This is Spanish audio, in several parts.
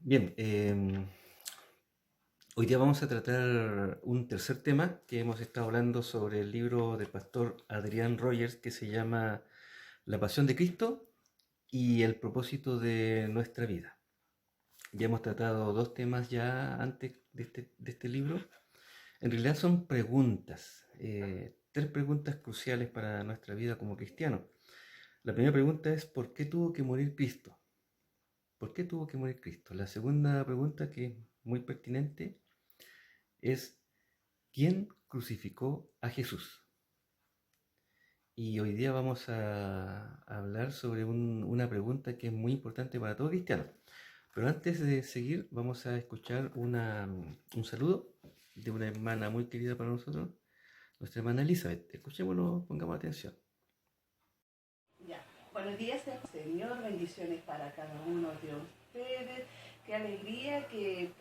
Bien, hoy día vamos a tratar un tercer tema que hemos estado hablando sobre el libro del pastor Adrián Rogers que se llama La Pasión de Cristo y el propósito de nuestra vida. Ya hemos tratado dos temas ya antes de este libro. En realidad son preguntas, tres preguntas cruciales para nuestra vida como cristianos. La primera pregunta es ¿por qué tuvo que morir Cristo? ¿Por qué tuvo que morir Cristo? La segunda pregunta, que es muy pertinente, es ¿quién crucificó a Jesús? Y hoy día vamos a hablar sobre una pregunta que es muy importante para todo cristiano. Pero antes de seguir, vamos a escuchar un saludo de una hermana muy querida para nosotros, nuestra hermana Elizabeth. Escuchémoslo, pongamos atención. Ya. Buenos días, Señor. Bendiciones para cada uno de ustedes. Qué alegría que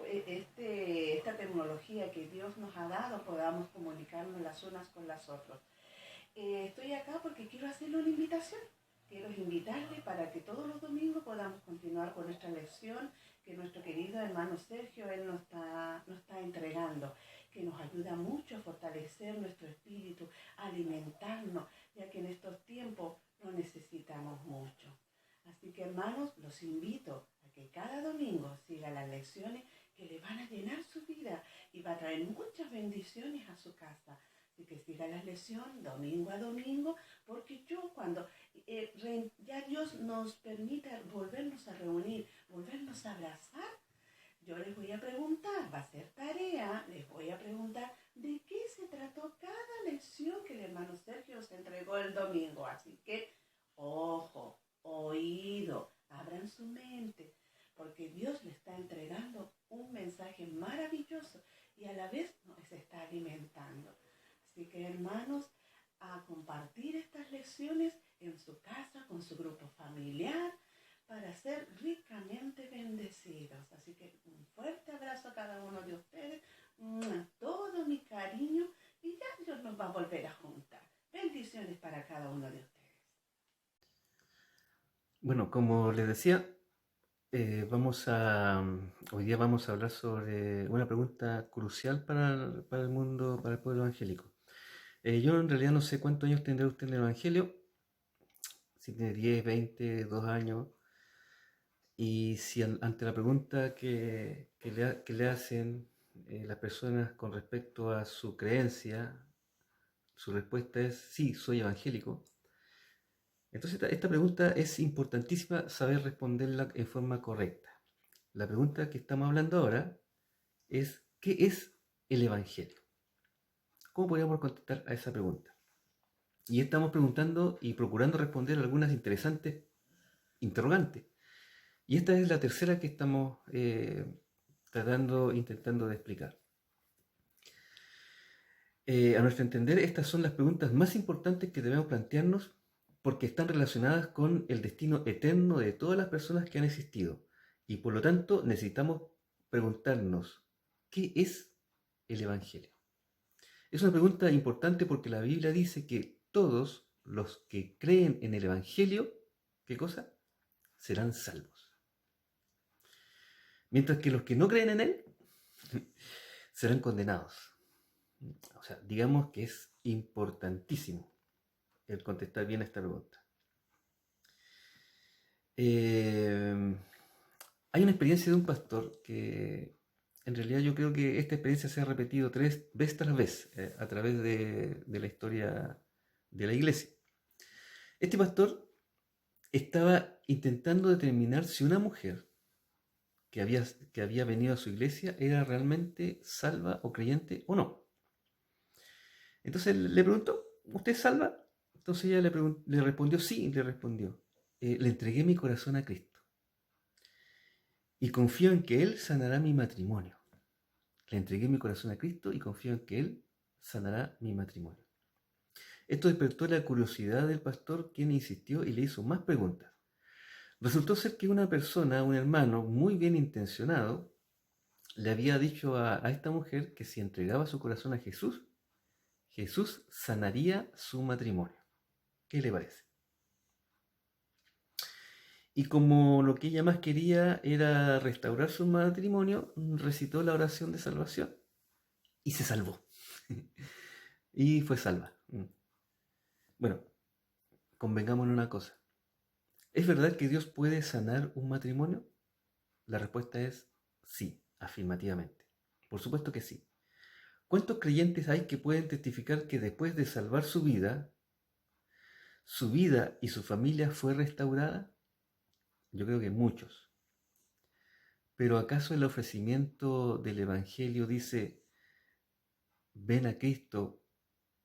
esta tecnología que Dios nos ha dado podamos comunicarnos las unas con las otras. Estoy acá porque quiero hacerle una invitación. Quiero invitarle para que todos los domingos podamos continuar con nuestra lección que nuestro querido hermano Sergio él nos está entregando, que nos ayuda mucho a fortalecer nuestro espíritu, a alimentarnos, ya que en estos tiempos no necesitamos mucho. Así que hermanos, los invito a que cada domingo sigan las lecciones que le van a llenar su vida y va a traer muchas bendiciones a su casa. Así que siga la lección domingo a domingo, porque yo cuando ya Dios nos permita volvernos a reunir, volvernos a abrazar, yo les voy a preguntar, va a ser tarea, les voy a preguntar de qué se trató cada lección que el hermano Sergio nos entregó el domingo. Así que, ojo, oído, abran su mente, porque Dios le está entregando un mensaje maravilloso y a la vez nos está alimentando. Así que, hermanos, a compartir estas lecciones en su casa, con su grupo familiar, para ser ricamente bendecidos. Así que un fuerte abrazo a cada uno de ustedes, todo mi cariño y ya Dios nos va a volver a juntar. Bendiciones para cada uno de ustedes. Bueno, como les decía, hoy día vamos a hablar sobre una pregunta crucial para el mundo, para el pueblo evangélico. Yo en realidad no sé cuántos años tendrá usted en el Evangelio, si tiene 10, 20, 2 años, y si ante la pregunta que le hacen las personas con respecto a su creencia, su respuesta es sí, soy evangélico. Entonces esta pregunta es importantísima saber responderla en forma correcta. La pregunta que estamos hablando ahora es ¿qué es el Evangelio? ¿Cómo podríamos contestar a esa pregunta? Y estamos preguntando y procurando responder algunas interesantes interrogantes. Y esta es la tercera que estamos intentando de explicar. A nuestro entender, estas son las preguntas más importantes que debemos plantearnos porque están relacionadas con el destino eterno de todas las personas que han existido. Y por lo tanto necesitamos preguntarnos, ¿qué es el Evangelio? Es una pregunta importante porque la Biblia dice que todos los que creen en el Evangelio, ¿qué cosa? Serán salvos. Mientras que los que no creen en él serán condenados. O sea, digamos que es importantísimo el contestar bien esta pregunta. Eh, Hay una experiencia de un pastor que en realidad yo creo que esta experiencia se ha repetido vez tras vez a través de la historia de la iglesia. Este pastor estaba intentando determinar si una mujer que había venido a su iglesia era realmente salva o creyente o no. Entonces le preguntó, ¿usted es salva? Entonces ella le respondió, sí, le respondió. Le entregué mi corazón a Cristo y confío en que Él sanará mi matrimonio. Le entregué mi corazón a Cristo y confío en que Él sanará mi matrimonio. Esto despertó la curiosidad del pastor, quien insistió y le hizo más preguntas. Resultó ser que una persona, un hermano muy bien intencionado, le había dicho a esta mujer que si entregaba su corazón a Jesús, Jesús sanaría su matrimonio. ¿Qué le parece? Y como lo que ella más quería era restaurar su matrimonio, recitó la oración de salvación y se salvó. Y fue salva. Bueno, convengamos en una cosa. ¿Es verdad que Dios puede sanar un matrimonio? La respuesta es sí, afirmativamente. Por supuesto que sí. ¿Cuántos creyentes hay que pueden testificar que después de salvar su vida y su familia fue restaurada? Yo creo que muchos. Pero ¿acaso el ofrecimiento del Evangelio dice, ven a Cristo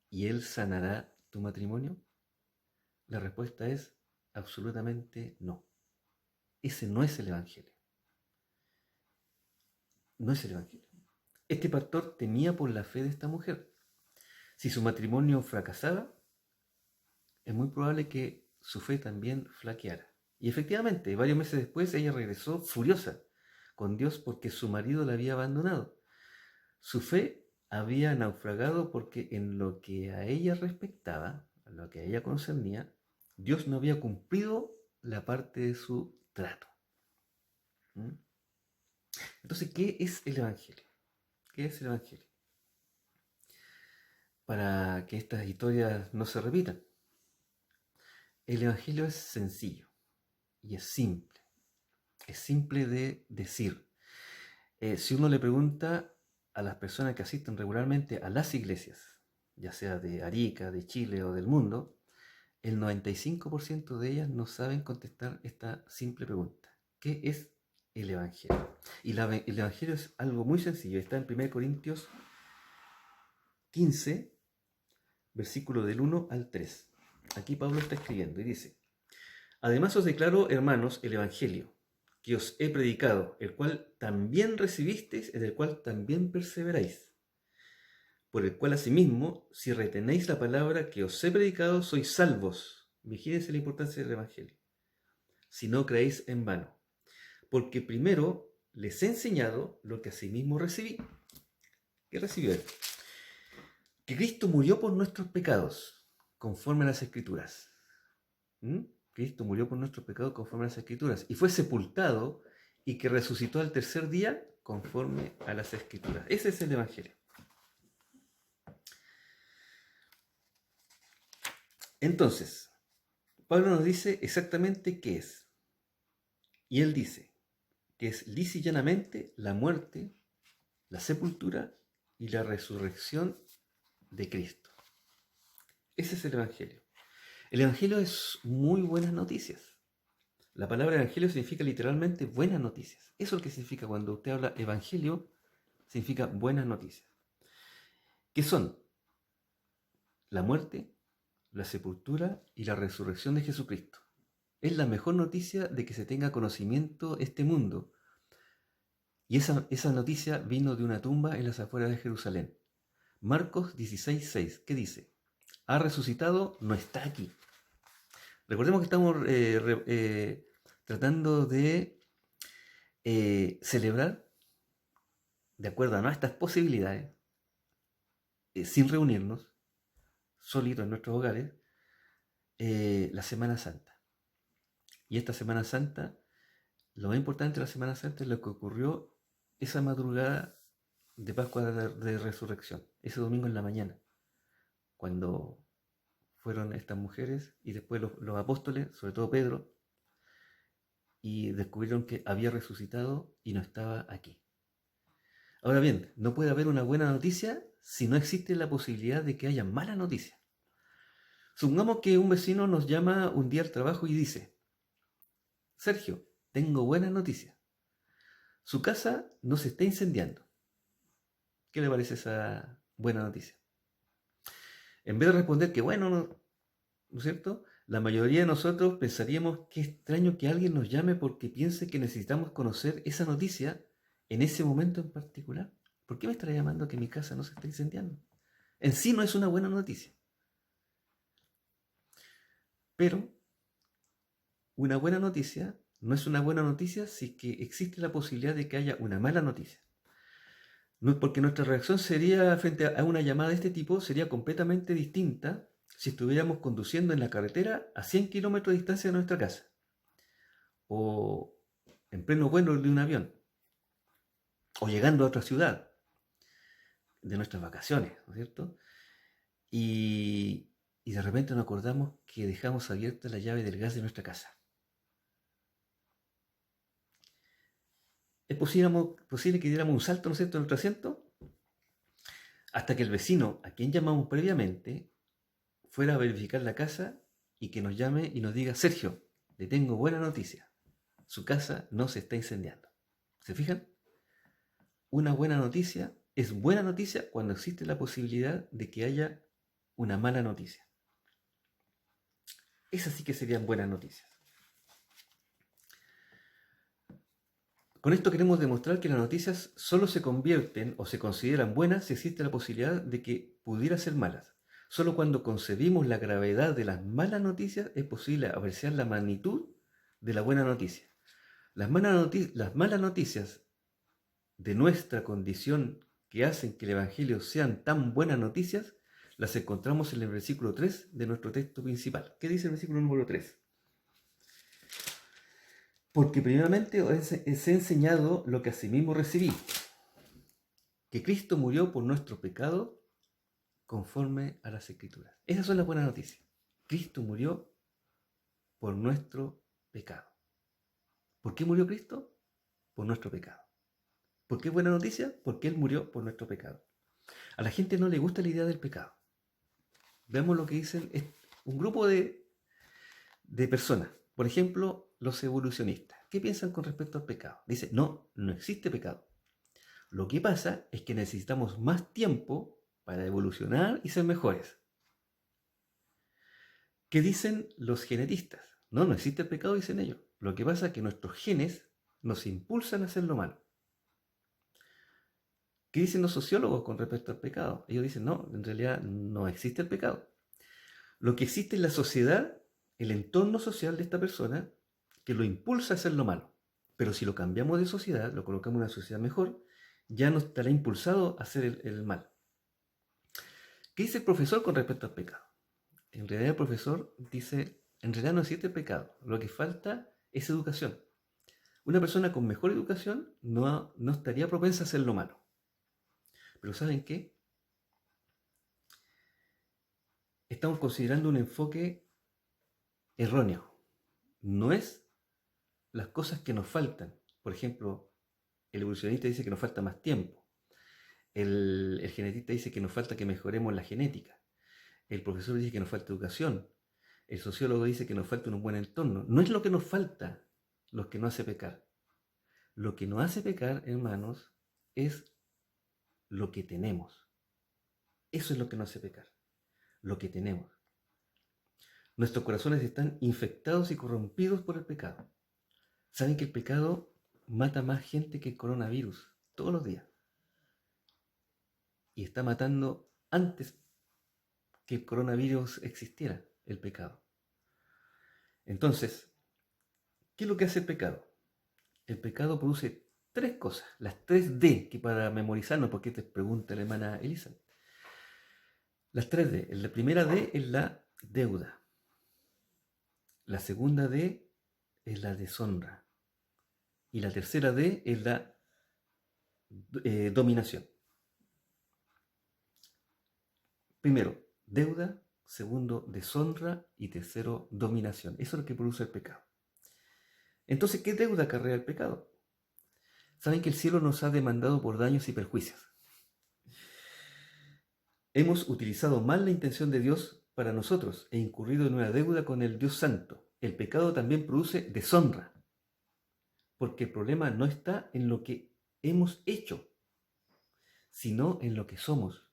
y Él sanará tu matrimonio? La respuesta es absolutamente no. Ese no es el Evangelio. No es el Evangelio. Este pastor temía por la fe de esta mujer. Si su matrimonio fracasaba, es muy probable que su fe también flaqueara. Y efectivamente, varios meses después ella regresó furiosa con Dios porque su marido la había abandonado. Su fe había naufragado porque en lo que a ella respectaba, en lo que a ella concernía, Dios no había cumplido la parte de su trato. ¿Mm? Entonces, ¿qué es el Evangelio? ¿Qué es el Evangelio? Para que estas historias no se repitan. El Evangelio es sencillo y es simple. Es simple de decir. Si uno le pregunta a las personas que asisten regularmente a las iglesias, ya sea de Arica, de Chile o del mundo, el 95% de ellas no saben contestar esta simple pregunta. ¿Qué es el Evangelio? Y el Evangelio es algo muy sencillo. Está en 1 Corintios 15, versículo del 1 al 3. Aquí Pablo está escribiendo y dice, además os declaro, hermanos, el Evangelio que os he predicado, el cual también recibisteis, en el cual también perseveráis, por el cual asimismo, si retenéis la palabra que os he predicado, sois salvos. Vigílense la importancia del Evangelio. Si no creéis en vano. Porque primero les he enseñado lo que asimismo recibí. ¿Qué recibió él? Que Cristo murió por nuestros pecados, conforme a las Escrituras. Cristo murió por nuestros pecados conforme a las Escrituras. Y fue sepultado y que resucitó al tercer día conforme a las Escrituras. Ese es el Evangelio. Entonces, Pablo nos dice exactamente qué es. Y él dice que es lisa y llanamente la muerte, la sepultura y la resurrección de Cristo. Ese es el Evangelio. El Evangelio es muy buenas noticias. La palabra Evangelio significa literalmente buenas noticias. Eso es lo que significa cuando usted habla Evangelio, significa buenas noticias. ¿Qué son? La muerte, la sepultura y la resurrección de Jesucristo. Es la mejor noticia de que se tenga conocimiento este mundo. Y esa noticia vino de una tumba en las afueras de Jerusalén. Marcos 16:6, ¿qué dice? Ha resucitado, no está aquí. Recordemos que estamos tratando de celebrar, de acuerdo a nuestras posibilidades, sin reunirnos, solitos en nuestros hogares, la Semana Santa. Y esta Semana Santa, lo más importante de la Semana Santa es lo que ocurrió esa madrugada de Pascua de Resurrección, ese domingo en la mañana, cuando fueron estas mujeres y después los apóstoles, sobre todo Pedro, y descubrieron que había resucitado y no estaba aquí. Ahora bien, no puede haber una buena noticia si no existe la posibilidad de que haya mala noticia. Supongamos que un vecino nos llama un día al trabajo y dice, Sergio, tengo buenas noticias. Su casa no se está incendiando. ¿Qué le parece esa buena noticia? En vez de responder que bueno, ¿no es cierto? La mayoría de nosotros pensaríamos que es extraño que alguien nos llame porque piense que necesitamos conocer esa noticia en ese momento en particular. ¿Por qué me estará llamando que mi casa no se está incendiando? En sí no es una buena noticia. Pero una buena noticia no es una buena noticia si que existe la posibilidad de que haya una mala noticia. No, porque nuestra reacción sería frente a una llamada de este tipo sería completamente distinta si estuviéramos conduciendo en la carretera a 100 kilómetros de distancia de nuestra casa. o en pleno vuelo de un avión, o llegando a otra ciudad de nuestras vacaciones, ¿no es cierto? Y de repente nos acordamos que dejamos abierta la llave del gas de nuestra casa. ¿Es posible que diéramos un salto, ¿no es cierto?, en nuestro asiento? Hasta que el vecino, a quien llamamos previamente, fuera a verificar la casa y que nos llame y nos diga: Sergio, le tengo buena noticia. Su casa no se está incendiando. ¿Se fijan? Una buena noticia es buena noticia cuando existe la posibilidad de que haya una mala noticia. Esas sí que serían buenas noticias. Con esto queremos demostrar que las noticias solo se convierten o se consideran buenas si existe la posibilidad de que pudiera ser malas. Solo cuando concebimos la gravedad de las malas noticias es posible apreciar la magnitud de la buena noticia. Las malas noticias de nuestra condición que hacen que el Evangelio sean tan buenas noticias, las encontramos en el versículo 3 de nuestro texto principal. ¿Qué dice el versículo número 3? Porque primeramente os he enseñado lo que asimismo recibí, que Cristo murió por nuestro pecado conforme a las Escrituras. Esas son las buenas noticias. Cristo murió por nuestro pecado. ¿Por qué murió Cristo? Por nuestro pecado. ¿Por qué es buena noticia? Porque Él murió por nuestro pecado. A la gente no le gusta la idea del pecado. Veamos lo que dicen un grupo de personas. Por ejemplo, los evolucionistas. ¿Qué piensan con respecto al pecado? Dicen: no existe pecado. Lo que pasa es que necesitamos más tiempo para evolucionar y ser mejores. ¿Qué dicen los genetistas? No existe el pecado, dicen ellos. Lo que pasa es que nuestros genes nos impulsan a hacer lo malo. ¿Qué dicen los sociólogos con respecto al pecado? Ellos dicen: no, en realidad no existe el pecado. Lo que existe es la sociedad, el entorno social de esta persona, que lo impulsa a hacer lo malo. Pero si lo cambiamos de sociedad, lo colocamos en una sociedad mejor, ya no estará impulsado a hacer el mal. ¿Qué dice el profesor con respecto al pecado? En realidad el profesor dice: en realidad no existe el pecado, lo que falta es educación. Una persona con mejor educación no estaría propensa a hacer lo malo. Pero ¿saben qué? Estamos considerando un enfoque erróneo. No es las cosas que nos faltan. Por ejemplo, el evolucionista dice que nos falta más tiempo. El genetista dice que nos falta que mejoremos la genética. El profesor dice que nos falta educación. El sociólogo dice que nos falta un buen entorno. No es lo que nos falta lo que nos hace pecar. Lo que nos hace pecar, hermanos, es lo que tenemos. Eso es lo que nos hace pecar. Lo que tenemos. Nuestros corazones están infectados y corrompidos por el pecado. ¿Saben que el pecado mata más gente que el coronavirus todos los días? Y está matando antes que el coronavirus existiera, el pecado. Entonces, ¿qué es lo que hace el pecado? El pecado produce tres cosas, las 3D, que para memorizarnos, porque te pregunta la hermana Elisa. Las 3D. La primera D es la deuda. La segunda D es la deshonra. Y la tercera D es la dominación. Primero, deuda. Segundo, deshonra. Y tercero, dominación. Eso es lo que produce el pecado. Entonces, ¿qué deuda acarrea el pecado? Saben que el cielo nos ha demandado por daños y perjuicios. Hemos utilizado mal la intención de Dios para nosotros e incurrido en una deuda con el Dios Santo. El pecado también produce deshonra, porque el problema no está en lo que hemos hecho, sino en lo que somos.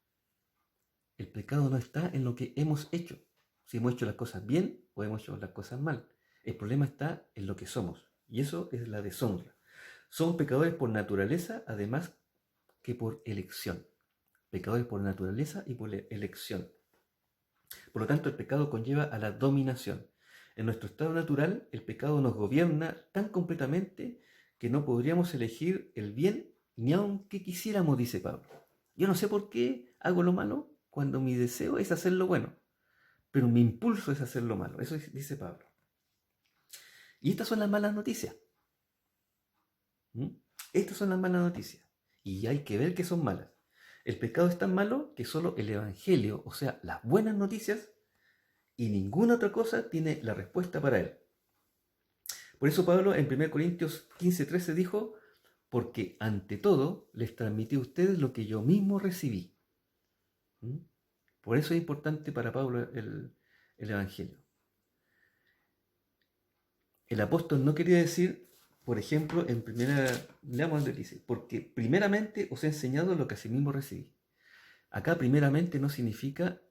El pecado no está en lo que hemos hecho, si hemos hecho las cosas bien o hemos hecho las cosas mal. El problema está en lo que somos, y eso es la deshonra. Somos pecadores por naturaleza, además que por elección. Pecadores por naturaleza y por elección. Por lo tanto, el pecado conlleva a la dominación. En nuestro estado natural, el pecado nos gobierna tan completamente que no podríamos elegir el bien ni aunque quisiéramos, dice Pablo. Yo no sé por qué hago lo malo cuando mi deseo es hacer lo bueno, pero mi impulso es hacer lo malo. Eso dice Pablo. Y estas son las malas noticias. ¿Mm? Estas son las malas noticias. Y hay que ver que son malas. El pecado es tan malo que solo el Evangelio, o sea, las buenas noticias, y ninguna otra cosa tiene la respuesta para él. Por eso Pablo en 1 Corintios 15:13 dijo, porque ante todo les transmití a ustedes lo que yo mismo recibí. ¿Mm? Por eso es importante para Pablo el Evangelio. El apóstol no quería decir, por ejemplo, en primera, leamos donde dice, porque primeramente os he enseñado lo que asimismo recibí. Acá primeramente no significa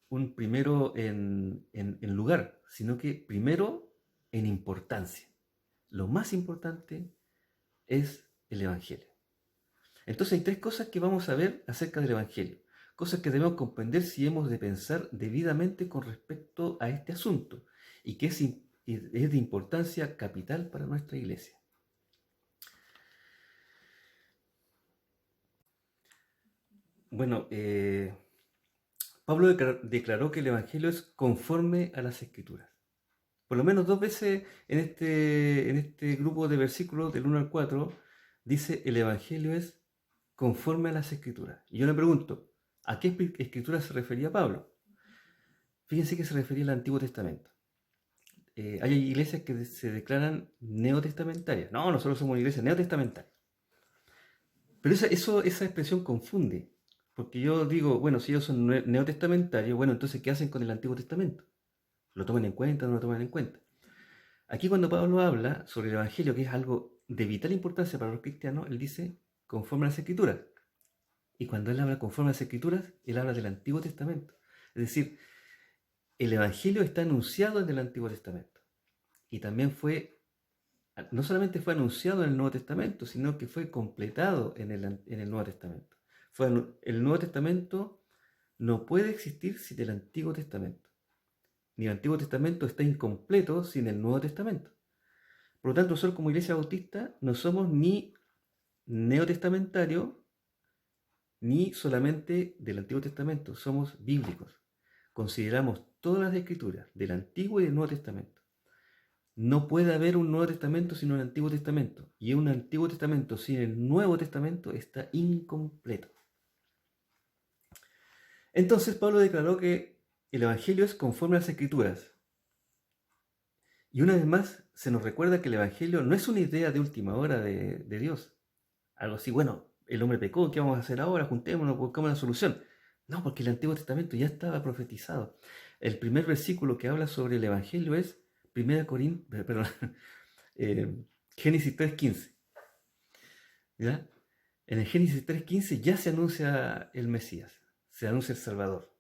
un primero en lugar, sino que primero en importancia. Lo más importante es el Evangelio. Entonces hay tres cosas que vamos a ver acerca del Evangelio, cosas que debemos comprender si hemos de pensar debidamente con respecto a este asunto y que es de importancia capital para nuestra iglesia. Bueno, Pablo declaró que el Evangelio es conforme a las Escrituras. Por lo menos 2 veces en este grupo de versículos del 1 al 4 dice el Evangelio es conforme a las Escrituras. Y yo le pregunto, ¿a qué Escritura se refería Pablo? Fíjense que se refería al Antiguo Testamento. Hay iglesias que se declaran neotestamentarias. No, nosotros somos una iglesia neotestamentaria. Pero esa expresión confunde. Porque yo digo, bueno, si ellos son neotestamentarios, bueno, entonces ¿qué hacen con el Antiguo Testamento? ¿Lo toman en cuenta o no lo toman en cuenta? Aquí cuando Pablo habla sobre el Evangelio, que es algo de vital importancia para los cristianos, él dice conforme a las Escrituras. Y cuando él habla conforme a las Escrituras, él habla del Antiguo Testamento. Es decir, el Evangelio está anunciado en el Antiguo Testamento. Y también no solamente fue anunciado en el Nuevo Testamento, sino que fue completado en el Nuevo Testamento. El Nuevo Testamento no puede existir sin el Antiguo Testamento. Ni el Antiguo Testamento está incompleto sin el Nuevo Testamento. Por lo tanto, nosotros como Iglesia Bautista no somos ni neotestamentarios ni solamente del Antiguo Testamento, somos bíblicos. Consideramos todas las escrituras del Antiguo y del Nuevo Testamento. No puede haber un Nuevo Testamento sin un Antiguo Testamento. Y un Antiguo Testamento sin el Nuevo Testamento está incompleto. Entonces Pablo declaró que el Evangelio es conforme a las Escrituras. Y una vez más se nos recuerda que el Evangelio no es una idea de última hora de Dios. Algo así, bueno, el hombre pecó, ¿qué vamos a hacer ahora? Juntémonos, buscamos una solución. No, porque el Antiguo Testamento ya estaba profetizado. El primer versículo que habla sobre el Evangelio es Génesis 3:15. ¿Ya? En el Génesis 3:15 ya se anuncia el Mesías, se anuncia el Salvador.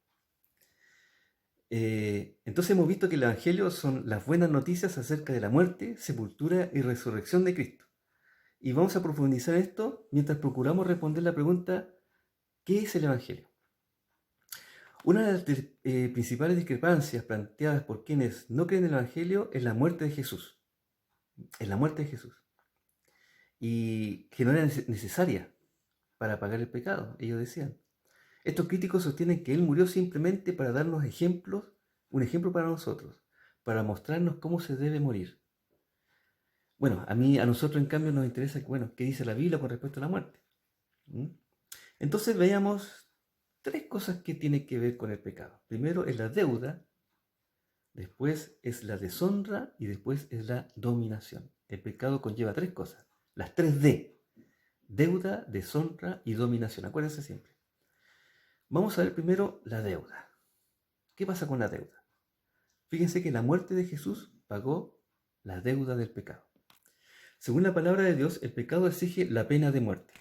Entonces hemos visto que el Evangelio son las buenas noticias acerca de la muerte, sepultura y resurrección de Cristo. Y vamos a profundizar esto mientras procuramos responder la pregunta, ¿qué es el Evangelio? Una de las principales discrepancias planteadas por quienes no creen en el Evangelio es la muerte de Jesús. Es la muerte de Jesús. Y que no era necesaria para pagar el pecado, ellos decían. Estos críticos sostienen que Él murió simplemente para darnos ejemplos, un ejemplo para nosotros, para mostrarnos cómo se debe morir. Bueno, a nosotros en cambio nos interesa, qué dice la Biblia con respecto a la muerte. Entonces veamos 3 cosas que tienen que ver con el pecado. Primero es la deuda, después es la deshonra y después es la dominación. El pecado conlleva 3 cosas, las 3D: deuda, deshonra y dominación. Acuérdense siempre. Vamos a ver primero la deuda. ¿Qué pasa con la deuda? Fíjense que la muerte de Jesús pagó la deuda del pecado. Según la palabra de Dios, el pecado exige la pena de muerte,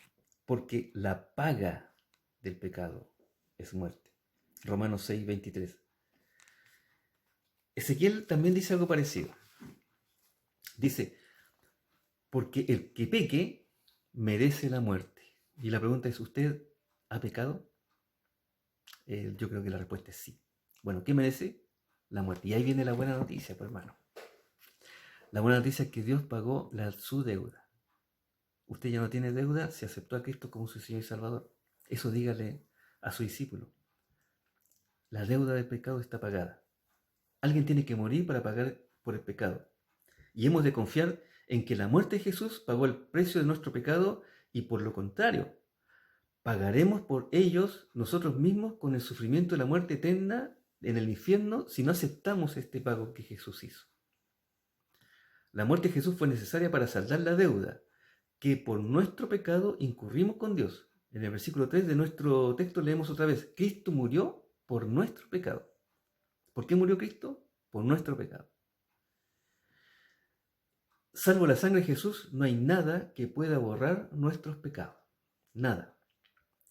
porque la paga del pecado es muerte. Romanos 6:23. Ezequiel también dice algo parecido. Dice, porque el que peque merece la muerte. Y la pregunta es, ¿usted ha pecado? Yo creo que la respuesta es sí. Bueno, ¿qué merece? La muerte. Y ahí viene la buena noticia, pues, hermano. La buena noticia es que Dios pagó su deuda. Usted ya no tiene deuda si aceptó a Cristo como su Señor y Salvador. Eso dígale a su discípulo. La deuda del pecado está pagada. Alguien tiene que morir para pagar por el pecado. Y hemos de confiar en que la muerte de Jesús pagó el precio de nuestro pecado y por lo contrario, pagaremos por ellos nosotros mismos con el sufrimiento de la muerte eterna en el infierno si no aceptamos este pago que Jesús hizo. La muerte de Jesús fue necesaria para saldar la deuda que por nuestro pecado incurrimos con Dios. En el versículo 3 de nuestro texto leemos otra vez, Cristo murió por nuestro pecado. ¿Por qué murió Cristo? Por nuestro pecado. Salvo la sangre de Jesús, no hay nada que pueda borrar nuestros pecados. Nada.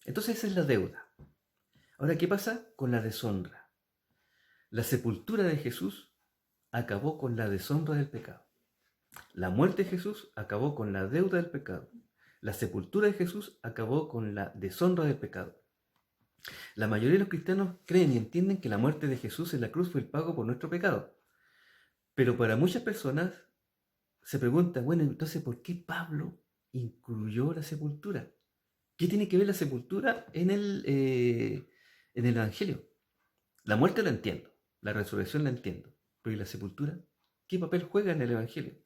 Entonces esa es la deuda. Ahora, ¿qué pasa con la deshonra? La sepultura de Jesús acabó con la deshonra del pecado. La muerte de Jesús acabó con la deuda del pecado. La sepultura de Jesús acabó con la deshonra del pecado. La mayoría de los cristianos creen y entienden que la muerte de Jesús en la cruz fue el pago por nuestro pecado. Pero para muchas personas se preguntan, bueno, entonces, ¿por qué Pablo incluyó la sepultura? ¿Qué tiene que ver la sepultura en el Evangelio? La muerte la entiendo, la resurrección la entiendo, pero ¿y la sepultura? ¿Qué papel juega en el Evangelio?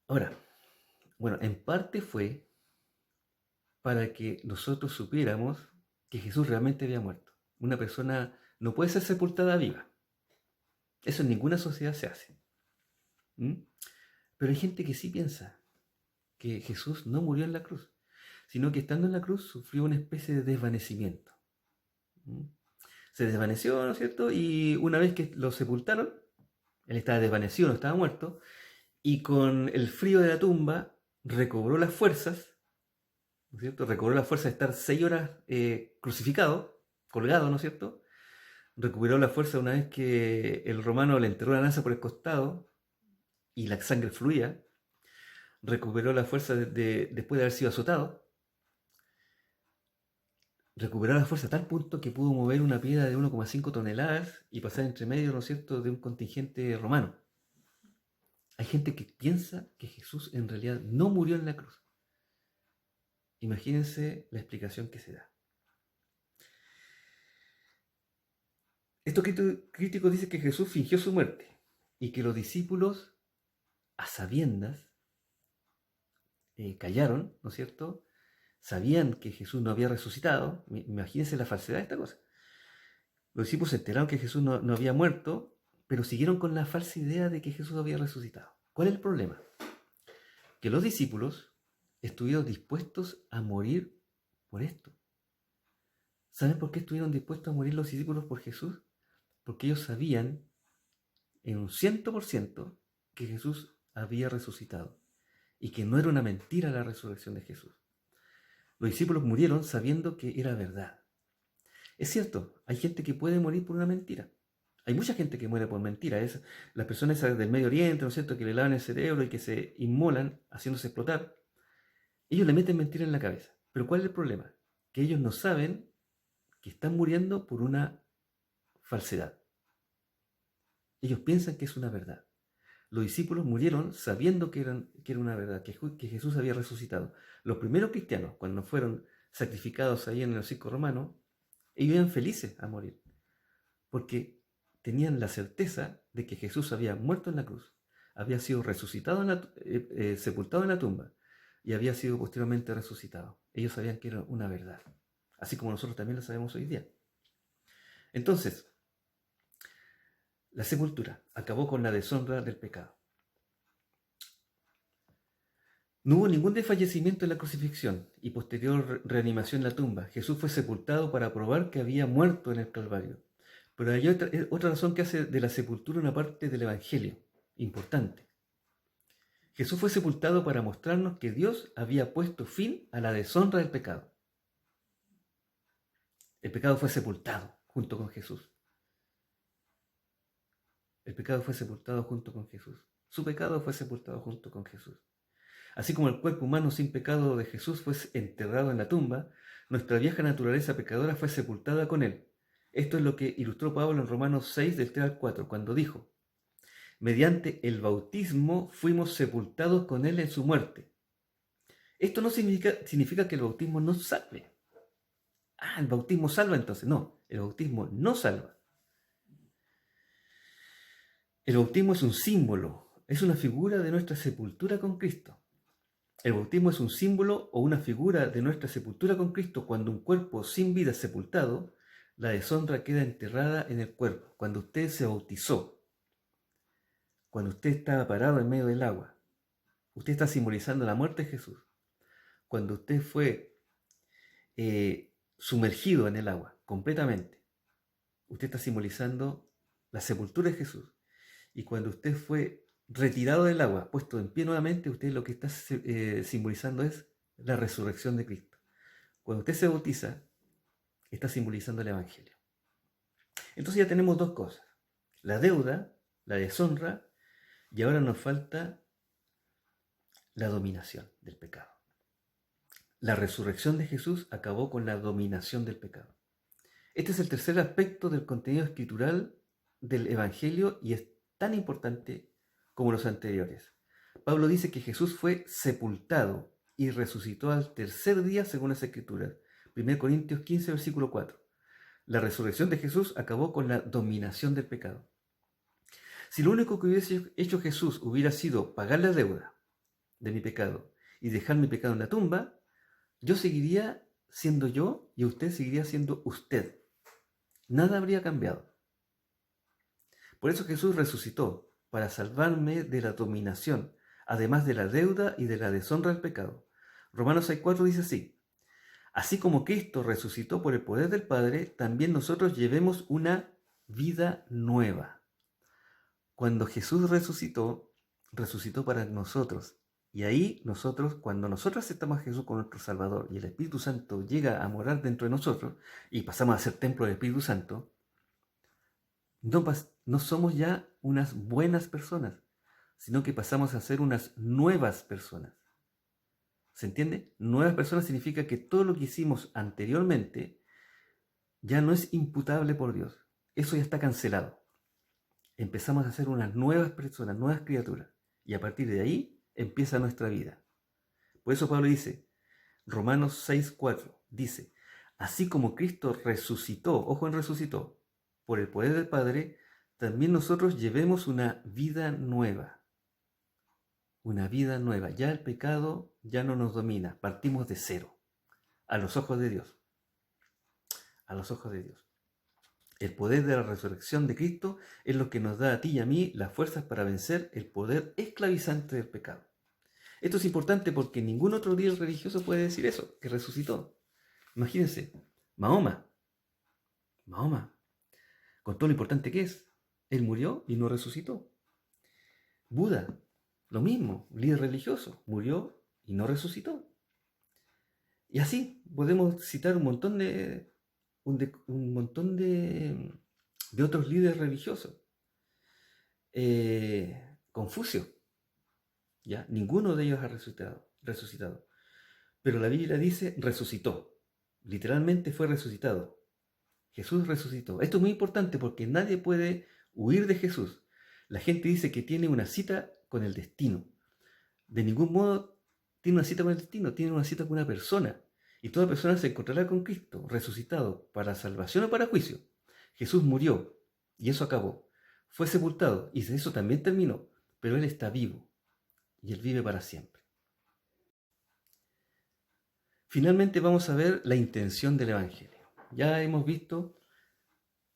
Ahora, bueno, en parte fue para que nosotros supiéramos que Jesús realmente había muerto. Una persona no puede ser sepultada viva. Eso en ninguna sociedad se hace. Pero hay gente que sí piensa que Jesús no murió en la cruz, sino que estando en la cruz sufrió una especie de desvanecimiento. Se desvaneció, ¿no es cierto? Y una vez que lo sepultaron, él estaba desvanecido, no estaba muerto, y con el frío de la tumba recobró las fuerzas, ¿no es cierto? Recobró la fuerza de estar 6 horas crucificado, colgado, ¿no es cierto? Recuperó la fuerza una vez que el romano le enterró la lanza por el costado y la sangre fluía. Recuperó la fuerza después de haber sido azotado. Recuperó la fuerza a tal punto que pudo mover una piedra de 1,5 toneladas y pasar entre medio, ¿no es cierto?, de un contingente romano. Hay gente que piensa que Jesús en realidad no murió en la cruz. Imagínense la explicación que se da. Estos críticos dicen que Jesús fingió su muerte y que los discípulos, a sabiendas, callaron, ¿no es cierto? Sabían que Jesús no había resucitado. Imagínense la falsedad de esta cosa. Los discípulos se enteraron que Jesús no había muerto, pero siguieron con la falsa idea de que Jesús había resucitado. ¿Cuál es el problema? Que los discípulos estuvieron dispuestos a morir por esto. ¿Saben por qué estuvieron dispuestos a morir los discípulos por Jesús? Porque ellos sabían en un 100% que Jesús había resucitado y que no era una mentira la resurrección de Jesús. Los discípulos murieron sabiendo que era verdad. Es cierto, hay gente que puede morir por una mentira. Hay mucha gente que muere por mentira. Es las personas del Medio Oriente, ¿no es cierto?, que le lavan el cerebro y que se inmolan haciéndose explotar. Ellos le meten mentira en la cabeza. Pero ¿cuál es el problema? Que ellos no saben que están muriendo por una falsedad. Ellos piensan que es una verdad. Los discípulos murieron sabiendo que era una verdad, que Jesús había resucitado. Los primeros cristianos, cuando fueron sacrificados ahí en el circo romano, ellos eran felices a morir, porque tenían la certeza de que Jesús había muerto en la cruz, había sido resucitado, sepultado en la tumba, y había sido posteriormente resucitado. Ellos sabían que era una verdad, así como nosotros también lo sabemos hoy día. Entonces, la sepultura acabó con la deshonra del pecado. No hubo ningún desfallecimiento en la crucifixión y posterior reanimación en la tumba. Jesús fue sepultado para probar que había muerto en el Calvario. Pero hay otra razón que hace de la sepultura una parte del Evangelio, importante. Jesús fue sepultado para mostrarnos que Dios había puesto fin a la deshonra del pecado. El pecado fue sepultado junto con Jesús. El pecado fue sepultado junto con Jesús. Su pecado fue sepultado junto con Jesús. Así como el cuerpo humano sin pecado de Jesús fue enterrado en la tumba, nuestra vieja naturaleza pecadora fue sepultada con él. Esto es lo que ilustró Pablo en Romanos 6, del 3 al 4, cuando dijo: mediante el bautismo fuimos sepultados con él en su muerte. Esto no significa que el bautismo no salve. El bautismo salva entonces. No, el bautismo no salva. El bautismo es un símbolo, es una figura de nuestra sepultura con Cristo. El bautismo es un símbolo o una figura de nuestra sepultura con Cristo. Cuando un cuerpo sin vida es sepultado, la deshonra queda enterrada en el cuerpo. Cuando usted se bautizó, cuando usted estaba parado en medio del agua, usted está simbolizando la muerte de Jesús. Cuando usted fue sumergido en el agua completamente, usted está simbolizando la sepultura de Jesús. Y cuando usted fue retirado del agua, puesto en pie nuevamente, usted lo que está simbolizando es la resurrección de Cristo. Cuando usted se bautiza, está simbolizando el Evangelio. Entonces ya tenemos dos cosas: la deuda, la deshonra, y ahora nos falta la dominación del pecado. La resurrección de Jesús acabó con la dominación del pecado. Este es el tercer aspecto del contenido escritural del Evangelio y es tan importante como los anteriores. Pablo dice que Jesús fue sepultado y resucitó al tercer día según las Escrituras. 1 Corintios 15, versículo 4. La resurrección de Jesús acabó con la dominación del pecado. Si lo único que hubiese hecho Jesús hubiera sido pagar la deuda de mi pecado y dejar mi pecado en la tumba, yo seguiría siendo yo y usted seguiría siendo usted. Nada habría cambiado. Por eso Jesús resucitó, para salvarme de la dominación, además de la deuda y de la deshonra del pecado. Romanos 6:4 dice así: así como Cristo resucitó por el poder del Padre, también nosotros llevemos una vida nueva. Cuando Jesús resucitó, resucitó para nosotros. Y ahí nosotros, cuando nosotros aceptamos a Jesús como nuestro Salvador y el Espíritu Santo llega a morar dentro de nosotros y pasamos a ser templo del Espíritu Santo, no somos ya unas buenas personas, sino que pasamos a ser unas nuevas personas. ¿Se entiende? Nuevas personas significa que todo lo que hicimos anteriormente ya no es imputable por Dios. Eso ya está cancelado. Empezamos a ser unas nuevas personas, nuevas criaturas. Y a partir de ahí empieza nuestra vida. Por eso Pablo dice, Romanos 6:4, dice, así como Cristo resucitó, ojo en resucitó, por el poder del Padre, también nosotros llevemos una vida nueva. Una vida nueva. Ya el pecado ya no nos domina. Partimos de cero. A los ojos de Dios. A los ojos de Dios. El poder de la resurrección de Cristo es lo que nos da a ti y a mí las fuerzas para vencer el poder esclavizante del pecado. Esto es importante porque ningún otro líder religioso puede decir eso, que resucitó. Imagínense, Mahoma, con todo lo importante que es, él murió y no resucitó. Buda, lo mismo, líder religioso, murió y no resucitó. Y así podemos citar un montón de otros líderes religiosos. Confucio, ¿ya? Ninguno de ellos ha resucitado. Pero la Biblia dice resucitó. Literalmente fue resucitado. Jesús resucitó. Esto es muy importante porque nadie puede huir de Jesús. La gente dice que tiene una cita con el destino. De ningún modo tiene una cita con el destino, tiene una cita con una persona. Y toda persona se encontrará con Cristo, resucitado, para salvación o para juicio. Jesús murió y eso acabó. Fue sepultado y eso también terminó. Pero Él está vivo y Él vive para siempre. Finalmente vamos a ver la intención del Evangelio. Ya hemos visto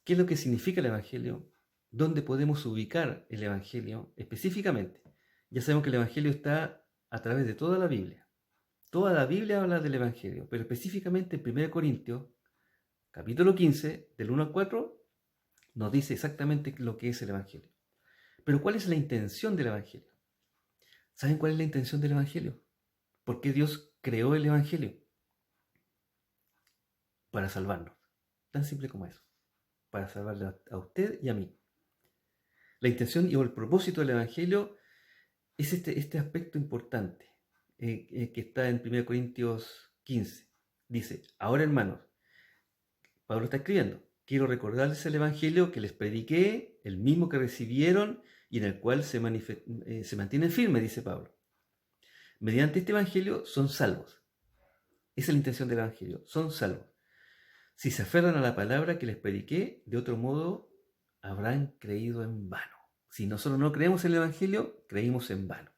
qué es lo que significa el Evangelio, dónde podemos ubicar el Evangelio específicamente. Ya sabemos que el Evangelio está a través de toda la Biblia. Toda la Biblia habla del Evangelio, pero específicamente en 1 Corintios, capítulo 15, del 1 al 4, nos dice exactamente lo que es el Evangelio. Pero ¿cuál es la intención del Evangelio? ¿Saben cuál es la intención del Evangelio? ¿Por qué Dios creó el Evangelio? Para salvarnos. Tan simple como eso. Para salvarle a usted y a mí. La intención y el propósito del Evangelio es este aspecto importante que está en 1 Corintios 15. Dice, ahora hermanos, Pablo está escribiendo, quiero recordarles el Evangelio que les prediqué, el mismo que recibieron y en el cual se mantienen firmes, dice Pablo. Mediante este Evangelio son salvos. Esa es la intención del Evangelio, son salvos. Si se aferran a la palabra que les prediqué, de otro modo habrán creído en vano. Si nosotros no creemos en el Evangelio, creímos en vano.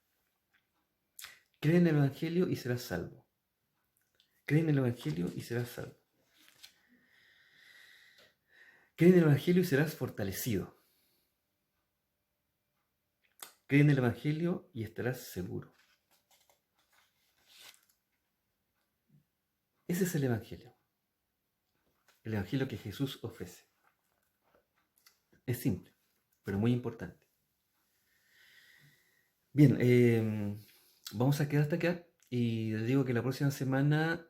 Cree en el Evangelio y serás salvo. Cree en el Evangelio y serás salvo. Cree en el Evangelio y serás fortalecido. Cree en el Evangelio y estarás seguro. Ese es el Evangelio. El Evangelio que Jesús ofrece. Es simple, pero muy importante. Bien, vamos a quedar hasta acá y les digo que la próxima semana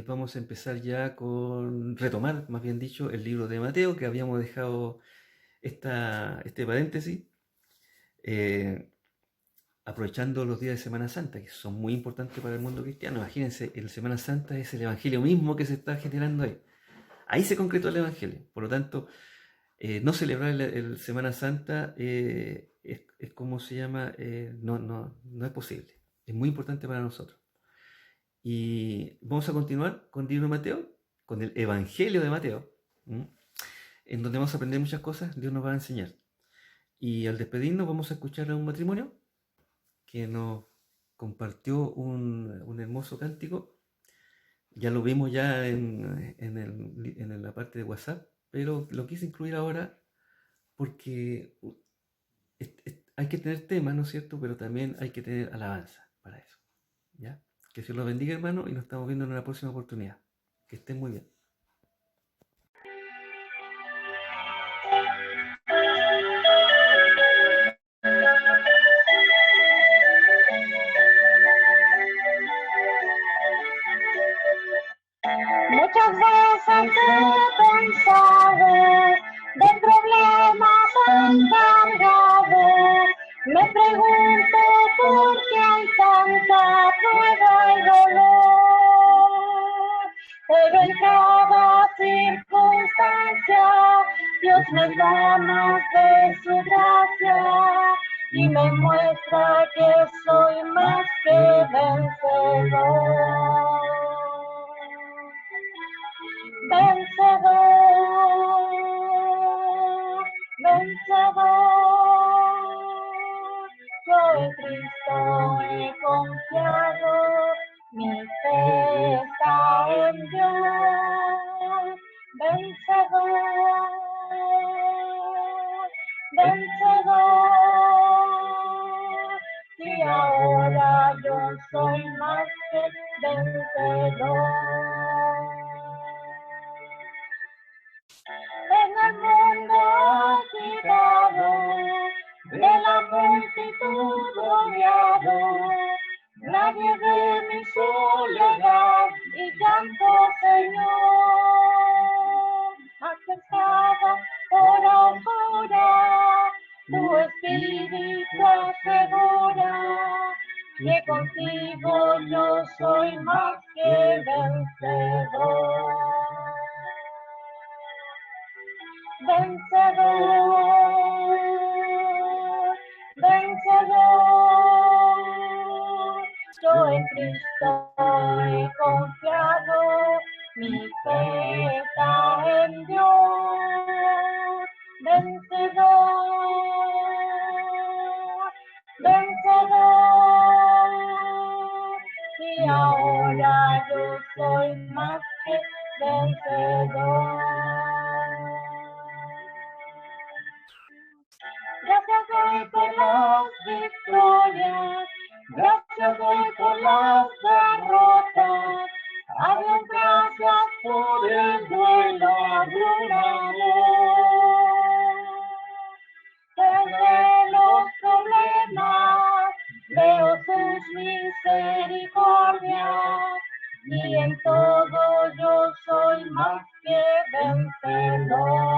vamos a empezar ya con retomar, más bien dicho, el libro de Mateo, que habíamos dejado este paréntesis, aprovechando los días de Semana Santa, que son muy importantes para el mundo cristiano. Imagínense, el Semana Santa es el Evangelio mismo que se está generando ahí. Ahí se concretó el Evangelio. Por lo tanto, no celebrar el Semana Santa es como se llama, no es posible. Es muy importante para nosotros. Y vamos a continuar con el libro de Mateo, con el Evangelio de Mateo, en donde vamos a aprender muchas cosas, Dios nos va a enseñar. Y al despedirnos vamos a escuchar a un matrimonio que nos compartió un hermoso cántico. Ya lo vimos ya en la parte de WhatsApp, pero lo quise incluir ahora porque hay que tener temas, ¿no es cierto? Pero también hay que tener alabanza para eso. ¿Ya? Que Dios los bendiga, hermano, y nos estamos viendo en una próxima oportunidad. Que estén muy bien. Muchas veces he pensado de problemas tan cargados. Me pregunto por qué hay tanta prueba y dolor. Pero en cada circunstancia Dios me da más de su gracia y me muestra que soy más que vencedor. Vencedor, vencedor, yo en Cristo he confiado, mi fe está en Dios. Vencedor, vencedor, y ahora yo soy más que vencedor. En el mundo agitado, de la multitud rodeado, nadie ve mi soledad y llanto, Señor. Aquejada, ora, ora, tu espíritu asegura que contigo yo soy más que vencedor. Vencedor, vencedor, yo en Cristo he confiado, mi fe está en Dios. Vencedor, vencedor, y ahora yo soy más que vencedor. Gracias doy por las victorias, gracias doy por las derrotas, a Dios gracias por el duelo abrumador. Desde los problemas veo sus misericordias y en todo yo soy más que vencedor.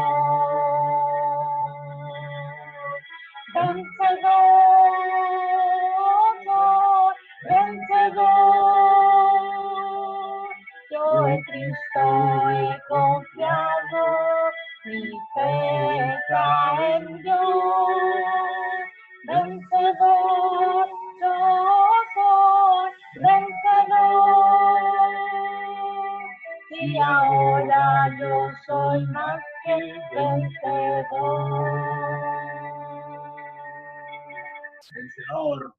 Vencedor, vencedor, yo en Cristo he confiado, mi fe está en Dios. Vencedor, yo soy vencedor, y ahora yo soy más que vencedor. vencedor.